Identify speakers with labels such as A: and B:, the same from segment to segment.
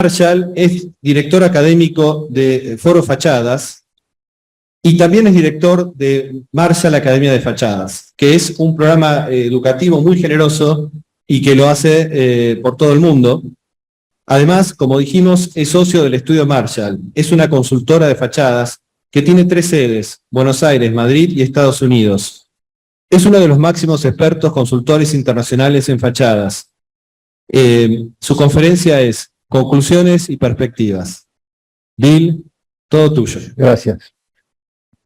A: Marshall es director académico de Foro Fachadas y también es director de Marshall Academia de Fachadas, que es un programa educativo muy generoso y que lo hace por todo el mundo. Además, como dijimos, es socio del Estudio Marshall. Es una consultora de fachadas que tiene 3 sedes, Buenos Aires, Madrid y Estados Unidos. Es uno de los máximos expertos consultores internacionales en fachadas. Su conferencia es Conclusiones y Perspectivas. Bill, todo tuyo.
B: Gracias.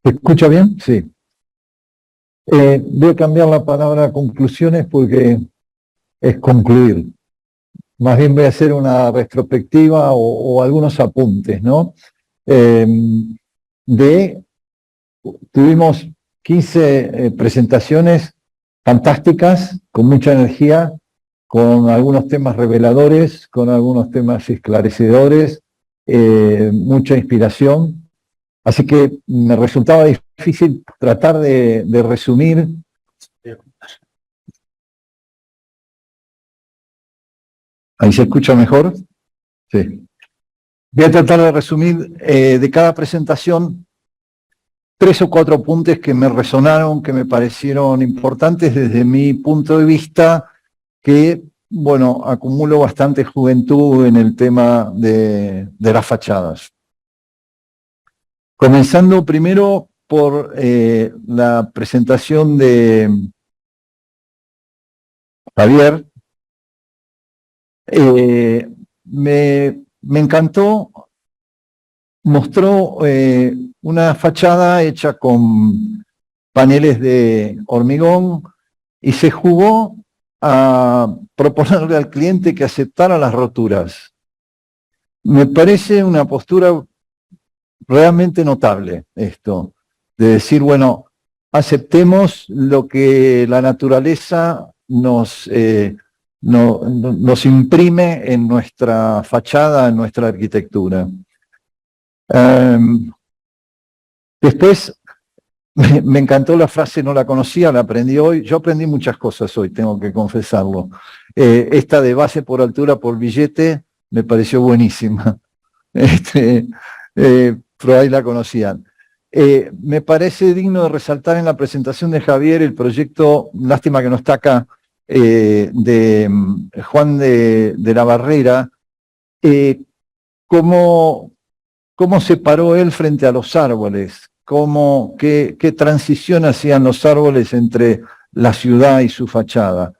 B: ¿Se escucha bien? Sí. Voy a cambiar la palabra conclusiones porque es concluir. Más bien voy a hacer una retrospectiva o algunos apuntes, ¿no? Tuvimos 15 presentaciones fantásticas, con mucha energía, con algunos temas reveladores, con algunos temas esclarecedores, mucha inspiración. Así que me resultaba difícil tratar de resumir. ¿Ahí se escucha mejor? Sí. Voy a tratar de resumir de cada presentación 3 o 4 apuntes que me resonaron, que me parecieron importantes desde mi punto de vista, que, bueno, acumulo bastante juventud en el tema de las fachadas. Comenzando primero por la presentación de Javier. Me encantó, mostró una fachada hecha con paneles de hormigón y se jugó a proponerle al cliente que aceptara las roturas. Me parece una postura realmente notable esto, de decir, bueno, aceptemos lo que la naturaleza nos imprime en nuestra fachada, en nuestra arquitectura. Después, me encantó la frase, no la conocía, la aprendí hoy. Yo aprendí muchas cosas hoy, tengo que confesarlo. Esta de base por altura por billete me pareció buenísima. Pero ahí la conocían. Me parece digno de resaltar en la presentación de Javier el proyecto, lástima que no está acá, de Juan de la Barrera, cómo se paró él frente a los árboles, qué transición hacían los árboles entre la ciudad y su fachada.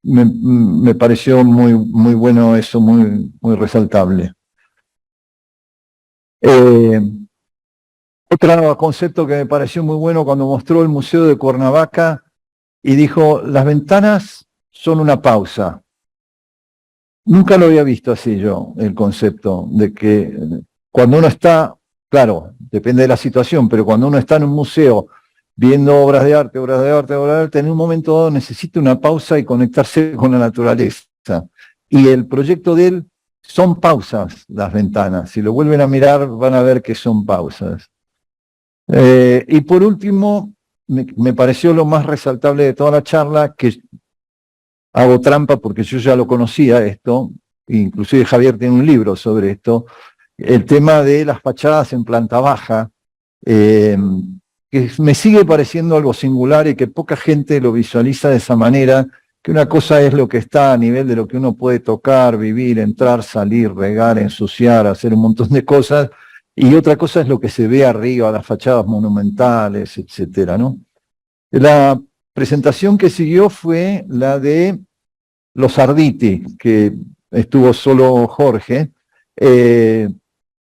B: Me pareció muy bueno eso, muy resaltable. Otro concepto que me pareció muy bueno cuando mostró el Museo de Cuernavaca y dijo, las ventanas son una pausa. Nunca lo había visto así yo, el concepto de que cuando uno está, claro, depende de la situación, pero cuando uno está en un museo viendo obras de arte, en un momento dado necesita una pausa y conectarse con la naturaleza. Y el proyecto de él son pausas las ventanas. Si lo vuelven a mirar van a ver que son pausas. Y por último, me pareció lo más resaltable de toda la charla, que hago trampa porque yo ya lo conocía esto, inclusive Javier tiene un libro sobre esto, el tema de las fachadas en planta baja, que me sigue pareciendo algo singular y que poca gente lo visualiza de esa manera, que una cosa es lo que está a nivel de lo que uno puede tocar, vivir, entrar, salir, regar, ensuciar, hacer un montón de cosas, y otra cosa es lo que se ve arriba, las fachadas monumentales, etcétera, ¿no? La presentación que siguió fue la de los Arditi, que estuvo solo Jorge.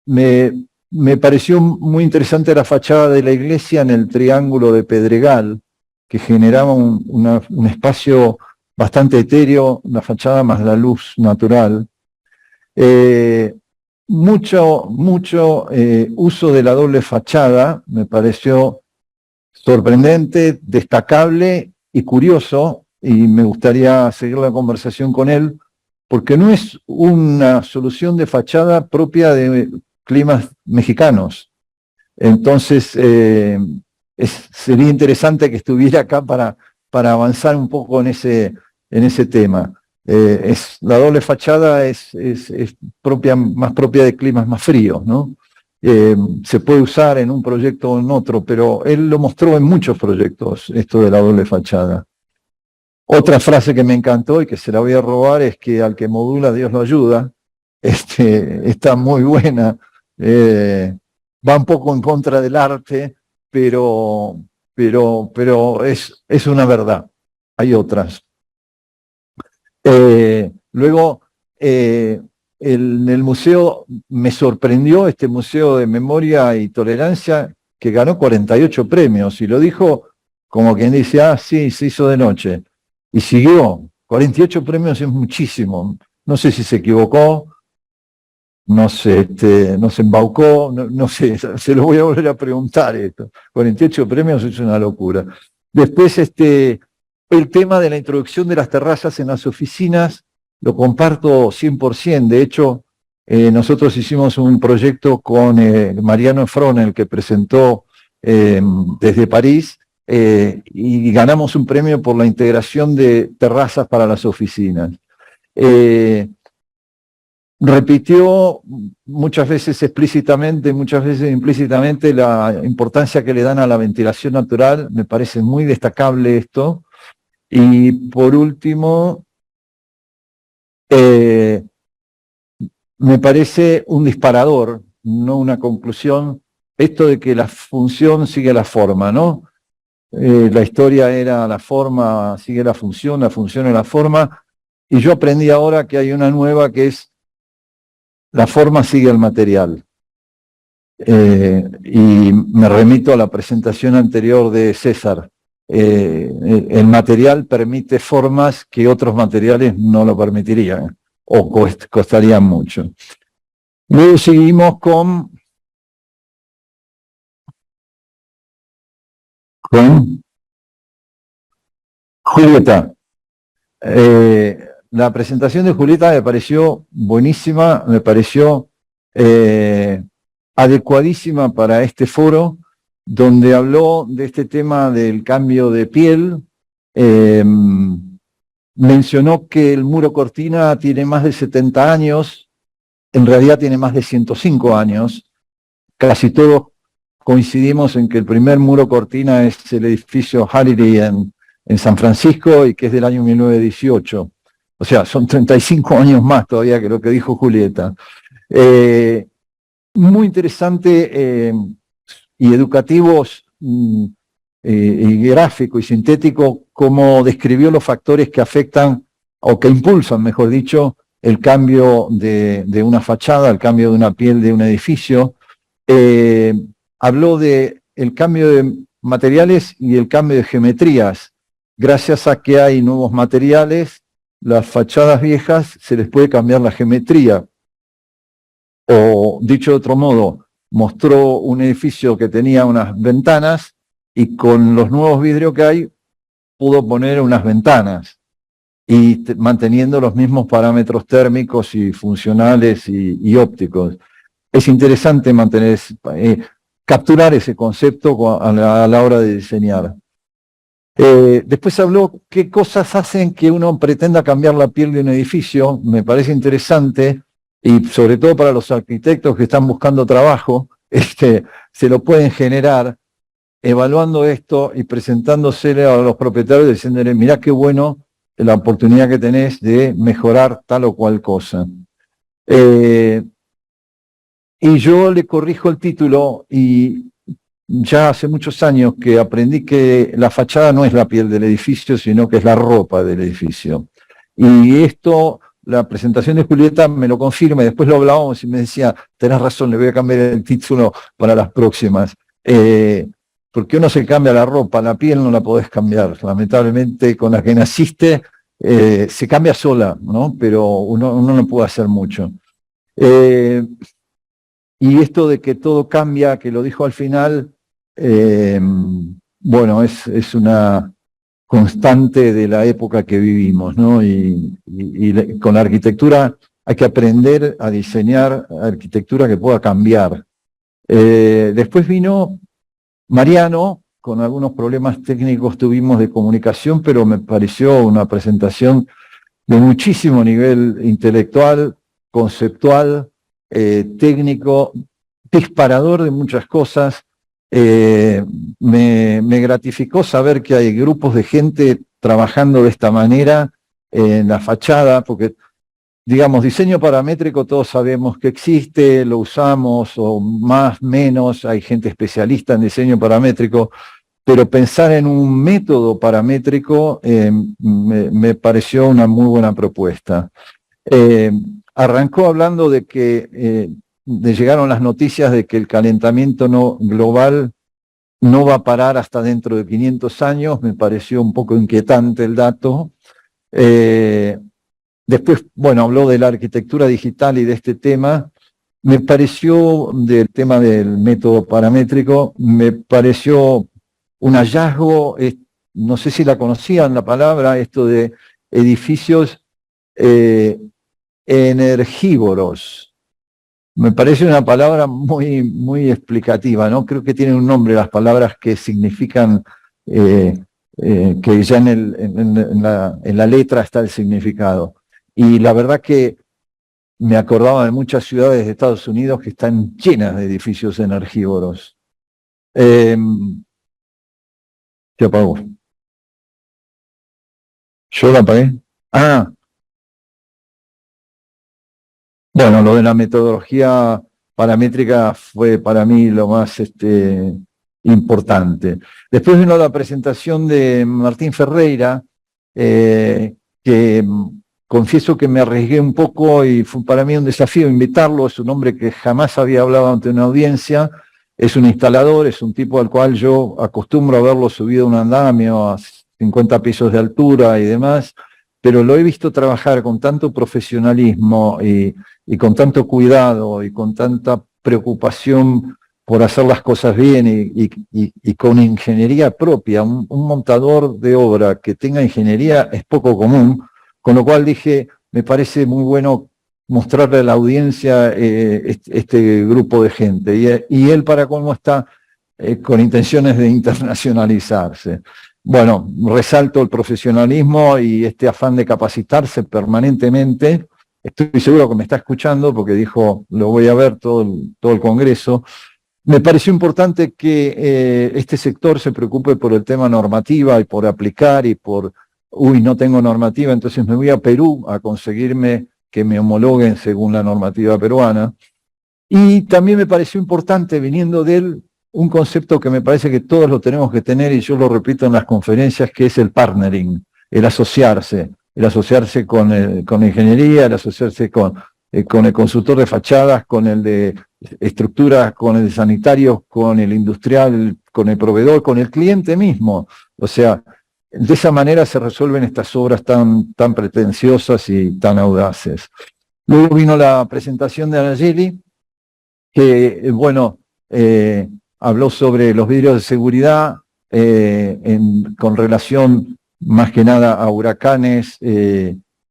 B: Me pareció muy interesante la fachada de la iglesia en el Triángulo de Pedregal, que generaba un espacio bastante etéreo, una fachada más la luz natural. Mucho uso de la doble fachada, me pareció sorprendente, destacable y curioso, y me gustaría seguir la conversación con él, porque no es una solución de fachada propia de climas mexicanos. Entonces, sería interesante que estuviera acá para avanzar un poco en ese tema. La doble fachada es más propia de climas más fríos, ¿no? Se puede usar en un proyecto o en otro, pero él lo mostró en muchos proyectos, esto de la doble fachada. Otra frase que me encantó y que se la voy a robar es que al que modula Dios lo ayuda. Está muy buena, va un poco en contra del arte, pero es una verdad. Hay otras. Luego, en el museo me sorprendió este Museo de Memoria y Tolerancia, que ganó 48 premios, y lo dijo como quien dice, ah, sí, se hizo de noche. Y siguió. 48 premios es muchísimo. No sé si se equivocó, no sé, no se embaucó, no sé, se lo voy a volver a preguntar esto. 48 premios es una locura. Después, el tema de la introducción de las terrazas en las oficinas, lo comparto 100%. De hecho, nosotros hicimos un proyecto con Mariano Fronel, que presentó desde París, y ganamos un premio por la integración de terrazas para las oficinas. Repitió muchas veces explícitamente, muchas veces implícitamente la importancia que le dan a la ventilación natural. Me parece muy destacable esto. Y por último, me parece un disparador, no una conclusión, esto de que la función sigue la forma, ¿no? La historia era la forma sigue la función es la forma, y yo aprendí ahora que hay una nueva que es la forma sigue el material. Y me remito a la presentación anterior de César. El material permite formas que otros materiales no lo permitirían o costarían mucho. Luego seguimos con Julieta. La presentación de Julieta me pareció buenísima, me pareció adecuadísima para este foro, donde habló de este tema del cambio de piel. Mencionó que el muro cortina tiene más de 70 años, en realidad tiene más de 105 años. Casi todos coincidimos en que el primer muro cortina es el edificio Hariri en San Francisco, y que es del año 1918. O sea, son 35 años más todavía que lo que dijo Julieta. Muy interesante y educativos, y gráfico y sintético, cómo describió los factores que afectan, o que impulsan, mejor dicho, el cambio de una fachada, el cambio de una piel de un edificio. Habló de el cambio de materiales y el cambio de geometrías. Gracias a que hay nuevos materiales, las fachadas viejas se les puede cambiar la geometría. O, dicho de otro modo, mostró un edificio que tenía unas ventanas, y con los nuevos vidrios que hay, pudo poner unas ventanas, y manteniendo los mismos parámetros térmicos y funcionales y ópticos. Es interesante capturar ese concepto a la hora de diseñar. Después habló qué cosas hacen que uno pretenda cambiar la piel de un edificio. Me parece interesante, y sobre todo para los arquitectos que están buscando trabajo, se lo pueden generar evaluando esto y presentándosele a los propietarios, diciéndole, mirá qué bueno la oportunidad que tenés de mejorar tal o cual cosa. Y yo le corrijo el título, y ya hace muchos años que aprendí que la fachada no es la piel del edificio, sino que es la ropa del edificio. Y esto, la presentación de Julieta me lo confirma, y después lo hablábamos y me decía, tenés razón, le voy a cambiar el título para las próximas. Porque uno se cambia la ropa, la piel no la podés cambiar. Lamentablemente, con la que naciste, se cambia sola, ¿no? Pero uno no puede hacer mucho. Y esto de que todo cambia, que lo dijo al final, bueno, es una constante de la época que vivimos, ¿no? Y con la arquitectura hay que aprender a diseñar arquitectura que pueda cambiar. Después vino Mariano, con algunos problemas técnicos tuvimos de comunicación, pero me pareció una presentación de muchísimo nivel intelectual, conceptual, técnico, disparador de muchas cosas. Me gratificó saber que hay grupos de gente trabajando de esta manera en la fachada, porque, digamos, diseño paramétrico todos sabemos que existe, lo usamos, o más, menos, hay gente especialista en diseño paramétrico, pero pensar en un método paramétrico me pareció una muy buena propuesta. Arrancó hablando de que llegaron las noticias de que el calentamiento global no va a parar hasta dentro de 500 años, me pareció un poco inquietante el dato. Después, bueno, habló de la arquitectura digital y de este tema. Me pareció, del tema del método paramétrico, me pareció un hallazgo, no sé si la conocían la palabra, esto de edificios energívoros. Me parece una palabra muy, muy explicativa, ¿no? Creo que tienen un nombre las palabras que significan, que ya en la letra está el significado. Y la verdad que me acordaba de muchas ciudades de Estados Unidos que están llenas de edificios energívoros. Se apagó. ¿Yo la apagué? Ah, bueno, lo de la metodología paramétrica fue para mí lo más importante. Después vino la presentación de Martín Ferreira, que confieso que me arriesgué un poco y fue para mí un desafío invitarlo. Es un hombre que jamás había hablado ante una audiencia, es un instalador, es un tipo al cual yo acostumbro a verlo subido a un andamio a 50 pisos de altura y demás, pero lo he visto trabajar con tanto profesionalismo y con tanto cuidado y con tanta preocupación por hacer las cosas bien y con ingeniería propia. Un montador de obra que tenga ingeniería es poco común, con lo cual dije, me parece muy bueno mostrarle a la audiencia este grupo de gente. Y él, para cómo está con intenciones de internacionalizarse. Bueno, resalto el profesionalismo y este afán de capacitarse permanentemente. Estoy seguro que me está escuchando porque dijo, lo voy a ver todo el Congreso. Me pareció importante que este sector se preocupe por el tema normativa y por aplicar y por, no tengo normativa, entonces me voy a Perú a conseguirme que me homologuen según la normativa peruana. Y también me pareció importante, viniendo de él, un concepto que me parece que todos lo tenemos que tener, y yo lo repito en las conferencias, que es el partnering, el asociarse con ingeniería, el asociarse con el consultor de fachadas, con el de estructuras, con el de sanitarios, con el industrial, con el proveedor, con el cliente mismo. O sea, de esa manera se resuelven estas obras tan pretenciosas y tan audaces. Luego vino la presentación de Anageli, que, bueno, habló sobre los vidrios de seguridad con relación más que nada a huracanes,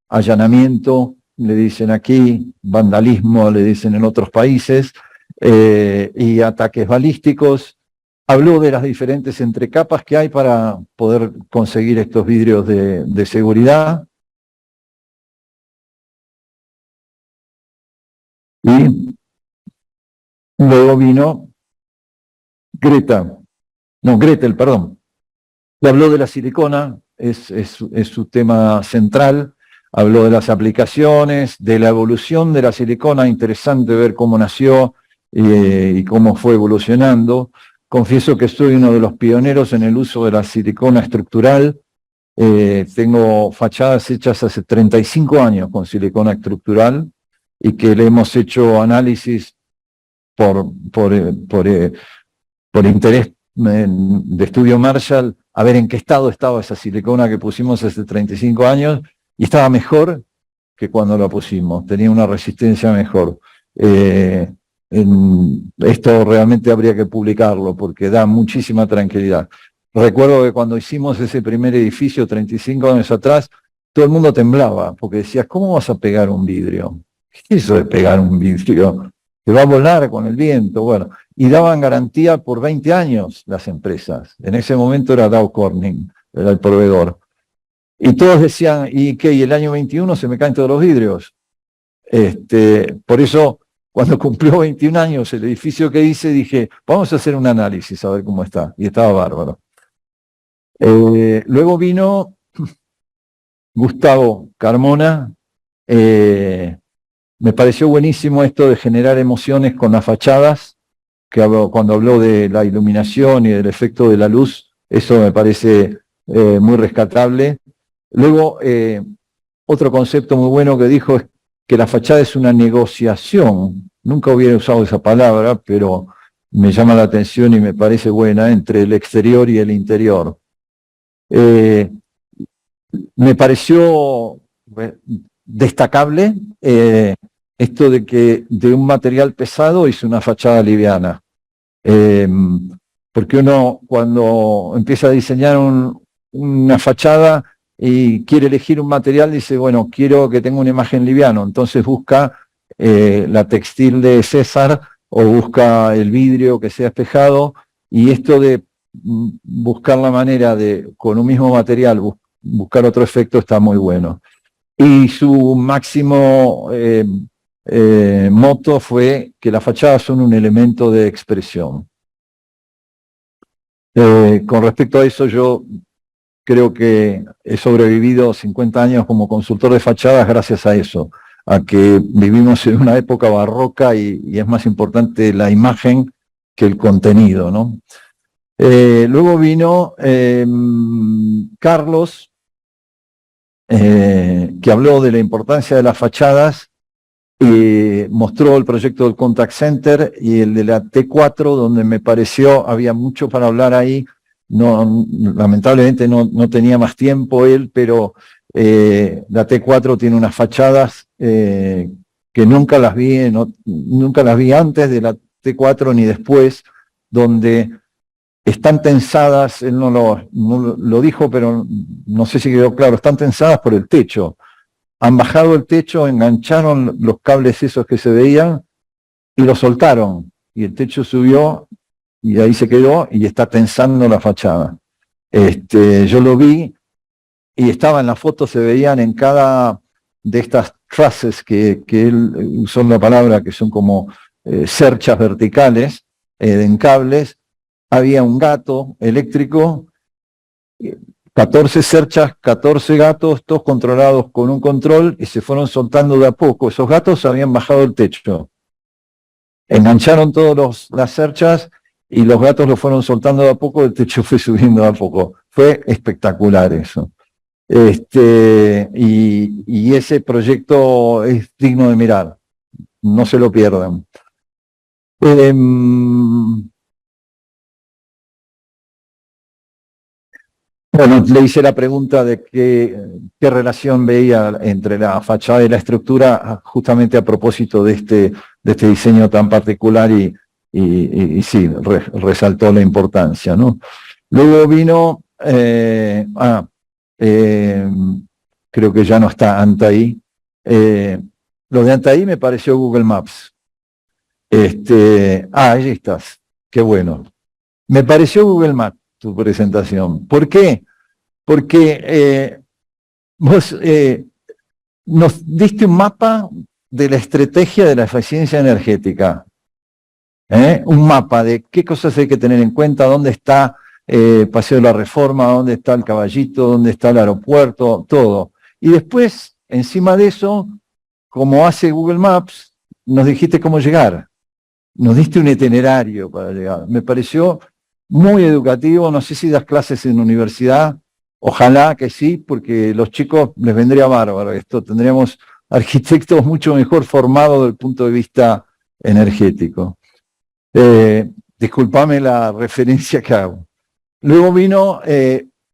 B: allanamiento, le dicen aquí, vandalismo, le dicen en otros países, y ataques balísticos. Habló de las diferentes entrecapas que hay para poder conseguir estos vidrios de seguridad. Y luego vino Gretel, perdón. Le habló de la silicona, es su tema central. Habló de las aplicaciones, de la evolución de la silicona, interesante ver cómo nació y cómo fue evolucionando. Confieso que soy uno de los pioneros en el uso de la silicona estructural. Tengo fachadas hechas hace 35 años con silicona estructural y que le hemos hecho análisis por interés de estudio Marshall, a ver en qué estado estaba esa silicona que pusimos hace 35 años, y estaba mejor que cuando la pusimos, tenía una resistencia mejor. Esto realmente habría que publicarlo porque da muchísima tranquilidad. Recuerdo que cuando hicimos ese primer edificio 35 años atrás, todo el mundo temblaba porque decía, ¿cómo vas a pegar un vidrio? ¿Qué es eso de pegar un vidrio? Que va a volar con el viento. Bueno, y daban garantía por 20 años las empresas. En ese momento era Dow Corning, era el proveedor. Y todos decían, ¿y qué? ¿Y el año 21 se me caen todos los vidrios? Por eso, cuando cumplió 21 años el edificio que hice, dije, vamos a hacer un análisis a ver cómo está. Y estaba bárbaro. Luego vino Gustavo Carmona. Me pareció buenísimo esto de generar emociones con las fachadas, cuando habló de la iluminación y del efecto de la luz. Eso me parece muy rescatable. Luego, otro concepto muy bueno que dijo es que la fachada es una negociación. Nunca hubiera usado esa palabra, pero me llama la atención y me parece buena, entre el exterior y el interior. Me pareció destacable esto de que de un material pesado hizo una fachada liviana. Porque uno, cuando empieza a diseñar una fachada y quiere elegir un material, dice, bueno, quiero que tenga una imagen liviana, entonces busca la textil de César o busca el vidrio que sea espejado, y esto de buscar la manera de, con un mismo material, buscar otro efecto está muy bueno. Y su máximo moto fue que las fachadas son un elemento de expresión. Con respecto a eso, yo creo que he sobrevivido 50 años como consultor de fachadas gracias a eso, a que vivimos en una época barroca y es más importante la imagen que el contenido, ¿no? Luego vino Carlos, que habló de la importancia de las fachadas y mostró el proyecto del Contact Center y el de la T4, donde me pareció había mucho para hablar ahí. No, lamentablemente no tenía más tiempo él, pero la T4 tiene unas fachadas que nunca las vi antes de la T4 ni después, donde están tensadas, él no lo dijo, pero no sé si quedó claro, están tensadas por el techo. Han bajado el techo, engancharon los cables esos que se veían y los soltaron. Y el techo subió y ahí se quedó y está tensando la fachada. Yo lo vi y estaba en la foto, se veían en cada de estas trusses que él usó la palabra, que son como cerchas verticales en cables. Había un gato eléctrico, 14 cerchas, 14 gatos, todos controlados con un control, y se fueron soltando de a poco. Esos gatos habían bajado el techo. Engancharon todas las cerchas y los gatos lo fueron soltando de a poco, el techo fue subiendo de a poco. Fue espectacular eso. Y ese proyecto es digno de mirar. No se lo pierdan. Bueno, le hice la pregunta de qué relación veía entre la fachada y la estructura, justamente a propósito de este diseño tan particular, y sí, resaltó la importancia, ¿no? Luego vino, creo que ya no está Antaí. Lo de Antaí me pareció Google Maps. Ahí estás, qué bueno. Me pareció Google Maps tu presentación. ¿Por qué? Porque vos nos diste un mapa de la estrategia de la eficiencia energética. Un mapa de qué cosas hay que tener en cuenta, dónde está Paseo de la Reforma, dónde está el Caballito, dónde está el aeropuerto, todo. Y después, encima de eso, como hace Google Maps, nos dijiste cómo llegar. Nos diste un itinerario para llegar. Me pareció muy educativo. No sé si das clases en universidad, ojalá que sí, porque los chicos les vendría bárbaro esto. Tendríamos arquitectos mucho mejor formados desde el punto de vista energético. Disculpame la referencia que hago. Luego vino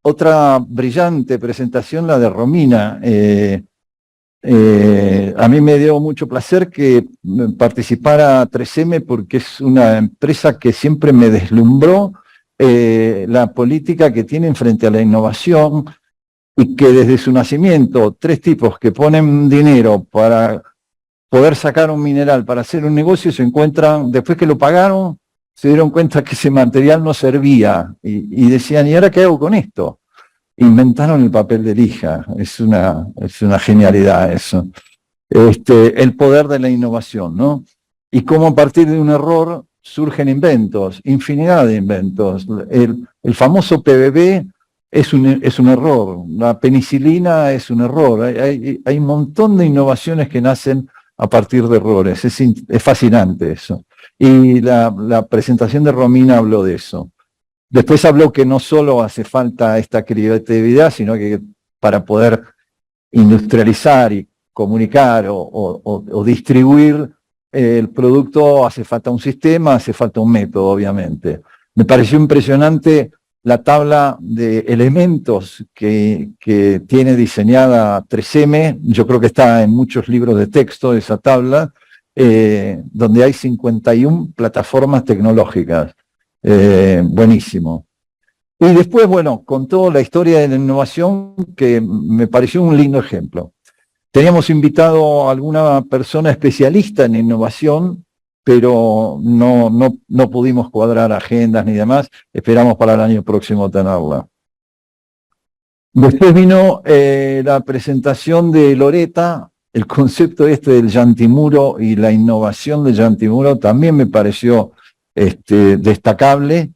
B: otra brillante presentación, la de Romina. A mí me dio mucho placer que participara 3M, porque es una empresa que siempre me deslumbró la política que tienen frente a la innovación, y que desde su nacimiento, 3 tipos que ponen dinero para poder sacar un mineral para hacer un negocio, se encuentran, después que lo pagaron, se dieron cuenta que ese material no servía y decían, ¿y ahora qué hago con esto? inventaron el papel de lija. Es una genialidad eso. El poder de la innovación, ¿no? Y cómo a partir de un error surgen inventos, infinidad de inventos. El famoso PBB es un error, la penicilina es un error. Hay un montón de innovaciones que nacen a partir de errores. Es fascinante eso. Y la presentación de Romina habló de eso. Después habló que no solo hace falta esta creatividad, sino que para poder industrializar y comunicar o distribuir el producto hace falta un sistema, hace falta un método, obviamente. Me pareció impresionante la tabla de elementos que tiene diseñada 3M. Yo creo que está en muchos libros de texto esa tabla, donde hay 51 plataformas tecnológicas. Buenísimo. Y después, bueno, contó la historia de la innovación, que me pareció un lindo ejemplo. Teníamos invitado a alguna persona especialista en innovación, pero no pudimos cuadrar agendas ni demás. Esperamos para el año próximo tenerla. Después vino la presentación de Loreta. El concepto del Yantimuro y la innovación del Yantimuro también me pareció destacable.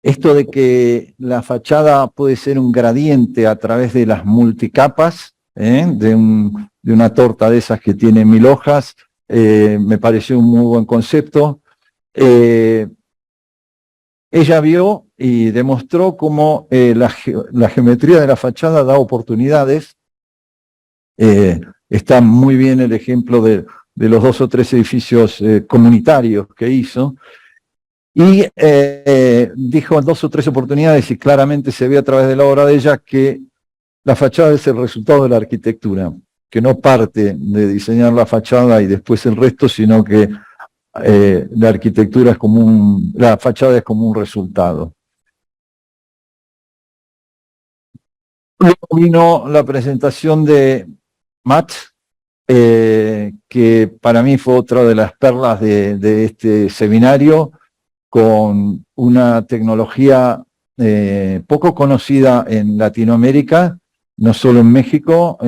B: Esto de que la fachada puede ser un gradiente a través de las multicapas, de una torta de esas que tiene 1000 hojas, me pareció un muy buen concepto. Ella vio y demostró cómo la geometría de la fachada da oportunidades. Está muy bien el ejemplo de los 2 o 3 edificios comunitarios que hizo. Y dijo en 2 o 3 oportunidades, y claramente se ve a través de la obra de ella, que la fachada es el resultado de la arquitectura, que no parte de diseñar la fachada y después el resto, sino que la arquitectura es como la fachada es como un resultado. Luego vino la presentación de Matt, que para mí fue otra de las perlas de este seminario, con una tecnología poco conocida en Latinoamérica, no solo en México.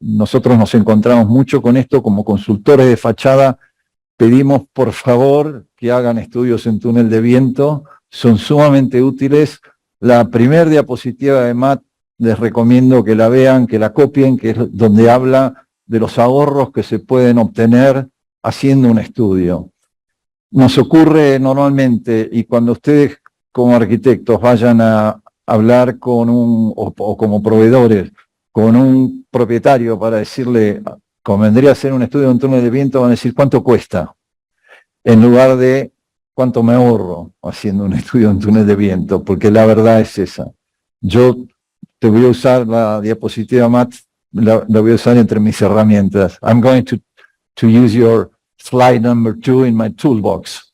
B: Nosotros nos encontramos mucho con esto como consultores de fachada. Pedimos por favor que hagan estudios en túnel de viento, son sumamente útiles. La primera diapositiva de Matt les recomiendo que la vean, que la copien, que es donde habla de los ahorros que se pueden obtener haciendo un estudio. Nos ocurre normalmente, y cuando ustedes como arquitectos vayan a hablar con o como proveedores, con un propietario para decirle, convendría hacer un estudio de un túnel de viento, van a decir, ¿cuánto cuesta? En lugar de, ¿cuánto me ahorro haciendo un estudio de un túnel de viento? Porque la verdad es esa. Yo te voy a usar la diapositiva, Matt, la voy a usar entre mis herramientas. I'm going to use your slide number 2 in my toolbox,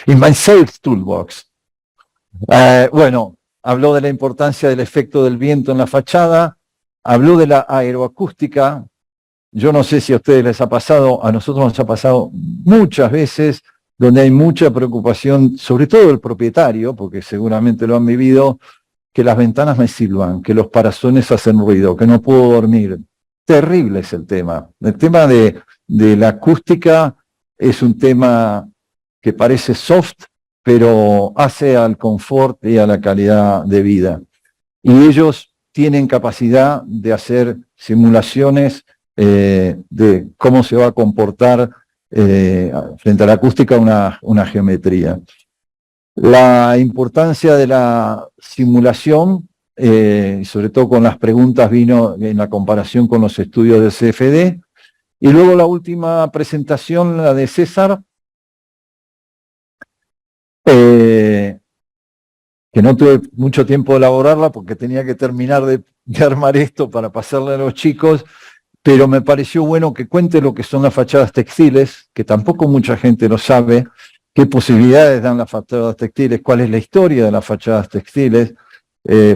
B: in my sales toolbox. Bueno, habló de la importancia del efecto del viento en la fachada, habló de la aeroacústica. Yo no sé si a ustedes les ha pasado, a nosotros nos ha pasado muchas veces, donde hay mucha preocupación, sobre todo el propietario, porque seguramente lo han vivido, que las ventanas me silban, que los parasones hacen ruido, que no puedo dormir. Terrible es el tema. El tema de la acústica es un tema que parece soft, pero hace al confort y a la calidad de vida. Y ellos tienen capacidad de hacer simulaciones de cómo se va a comportar frente a la acústica una geometría. La importancia de la simulación, sobre todo con las preguntas, vino en la comparación con los estudios del CFD. Y luego la última presentación, la de César, que no tuve mucho tiempo de elaborarla porque tenía que terminar de armar esto para pasarle a los chicos, pero me pareció bueno que cuente lo que son las fachadas textiles, que tampoco mucha gente lo sabe, qué posibilidades dan las fachadas textiles, cuál es la historia de las fachadas textiles.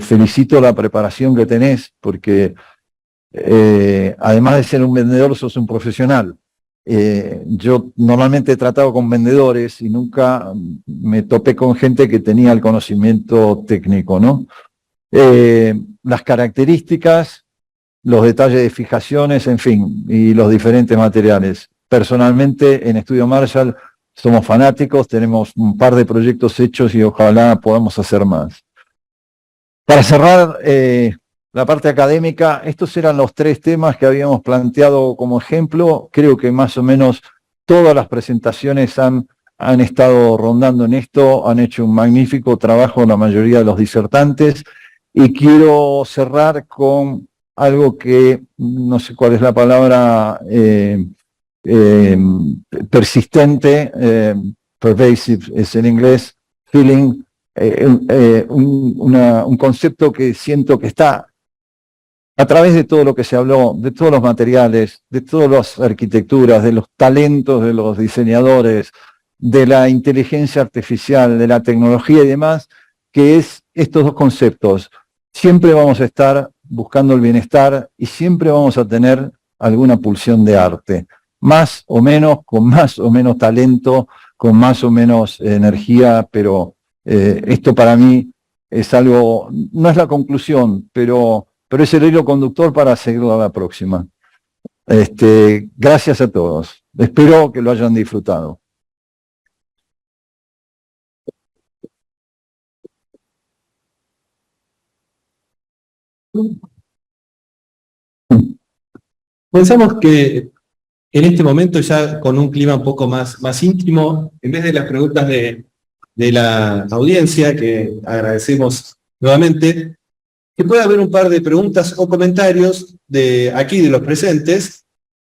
B: Felicito la preparación que tenés, porque además de ser un vendedor, sos un profesional. Yo normalmente he tratado con vendedores y nunca me topé con gente que tenía el conocimiento técnico, ¿no? Las características, los detalles de fijaciones, en fin, y los diferentes materiales. Personalmente, en Estudio Marshall somos fanáticos, tenemos un par de proyectos hechos y ojalá podamos hacer más. Para cerrar la parte académica, estos eran los 3 temas que habíamos planteado como ejemplo. Creo que más o menos todas las presentaciones han estado rondando en esto, han hecho un magnífico trabajo la mayoría de los disertantes, y quiero cerrar con algo que, no sé cuál es la palabra, persistente, pervasive es en inglés, feeling, un concepto que siento que está a través de todo lo que se habló, de todos los materiales, de todas las arquitecturas, de los talentos de los diseñadores, de la inteligencia artificial, de la tecnología y demás, que es estos 2 conceptos. Siempre vamos a estar buscando el bienestar y siempre vamos a tener alguna pulsión de arte, más o menos, con más o menos talento, con más o menos energía, pero esto para mí es algo, no es la conclusión, pero es el hilo conductor para seguirlo a la próxima. Gracias a todos. Espero que lo hayan disfrutado.
A: Pensamos que en este momento, ya con un clima un poco más íntimo, en vez de las preguntas de la audiencia, que agradecemos nuevamente, que pueda haber un par de preguntas o comentarios de aquí de los presentes,